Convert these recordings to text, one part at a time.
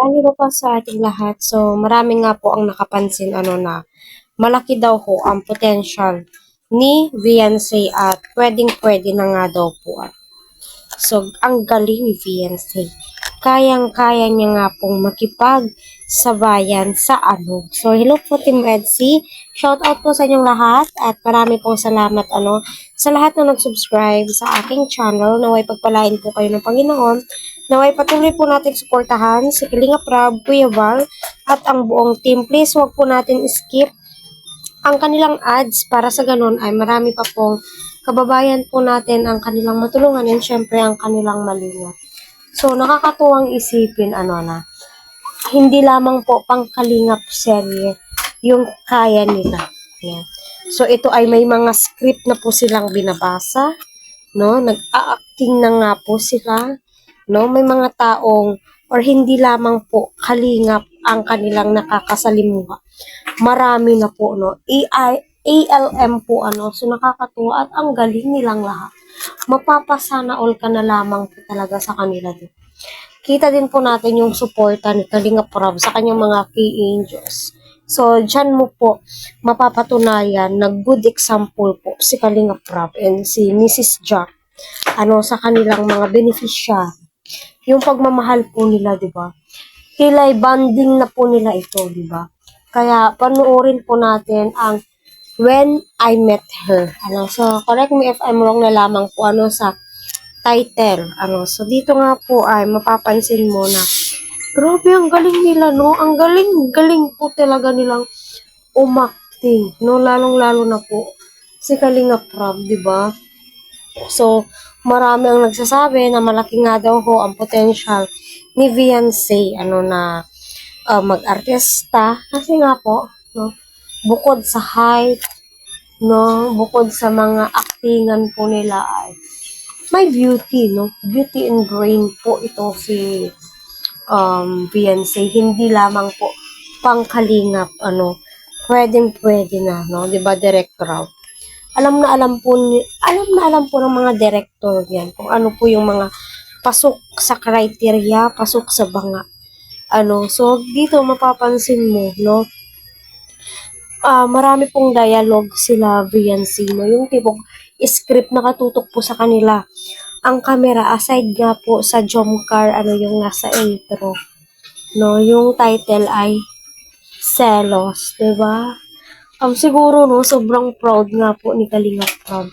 Marami po pa sa ating lahat. So, marami nga po ang nakapansin na malaki daw ho ang potential ni Beyonce at pwedeng-pwede na nga daw po. So, ang galing ni Beyonce. Kayang-kaya niya nga pong makipagsabayan sa ano. So, hello po Team Red Sea. Shout out po sa inyong lahat at marami pong salamat sa lahat na nag-subscribe sa aking channel. Naway pagpalain po kayo ng Panginoon. Naway patuloy po natin suportahan si Kalinga Prab, Kuya Val at ang buong team. Please huwag po natin skip ang kanilang ads para sa ganun ay marami pa pong kababayan po natin ang kanilang matulungan and syempre ang kanilang malingat. So, nakakatuwang isipin hindi lamang po pang kalingap serye yung kaya nila. Yan. So, ito ay may mga script na po silang binabasa, no? Nag-a-acting na nga po sila, no? May mga taong or hindi lamang po kalingap ang kanilang nakakasalimuha. Marami na po, no? ALM po, So, nakakatuwa at ang galing nilang lahat. Mapapasana all ka na lamang po talaga sa kanila din. Kita din po natin yung suporta ni Kalinga Prab sa kanyang mga key angels. So, dyan mo po mapapatunayan na good example po si Kalinga Prab and si Mrs. Jack sa kanilang mga beneficiary. Yung pagmamahal po nila, di ba? Kilay bonding na po nila ito, di ba? Kaya panuorin po natin ang When I Met Her. So correct me if I'm wrong na lamang po sa title. So dito nga po ay mapapansin mo na grabe ang galing nila, no? Ang galing po talaga nilang umakting, no? Lalong-lalo na po si Kalinga Prab, di ba? So, marami ang nagsasabi na malaki nga daw ho ang potential ni Beyonce na mag-artista kasi nga po, no, bukod sa height, no, bukod sa mga actingan po nila ay may beauty, no, beauty and brain po ito si Beyonce, hindi lamang po pangkalingap, pwedeng-pwede na, no, 'di ba, director? Alam na alam po ng mga director yan kung ano po yung mga pasok sa criteria, pasok sa banga. So dito mapapansin mo, no? Marami pong dialogue sila Beyonce, no? Yung tipong script na katutok po sa kanila. Ang camera, aside nga po sa Jomcar, yung nasa intro, no? Yung title ay Selos, diba? Siguro, no, sobrang proud nga po ni Kalinga Prab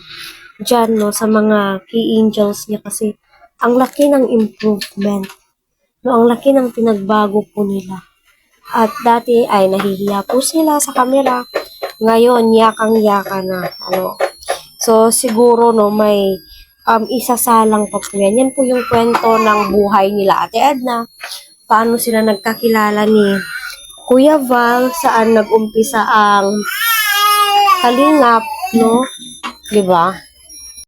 dyan, no, sa mga key angels niya kasi ang laki ng improvement, no, ang laki ng pinagbago po nila. At dati ay nahihiya po sila sa camera, ngayon yakang-yaka na, So, siguro, no, may isasalang pa po yan. Yan po yung kwento ng buhay nila Ate Edna, paano sila nagkakilala ni Kuya Val, saan nag-umpisa ang kalingap, no? 'Di ba?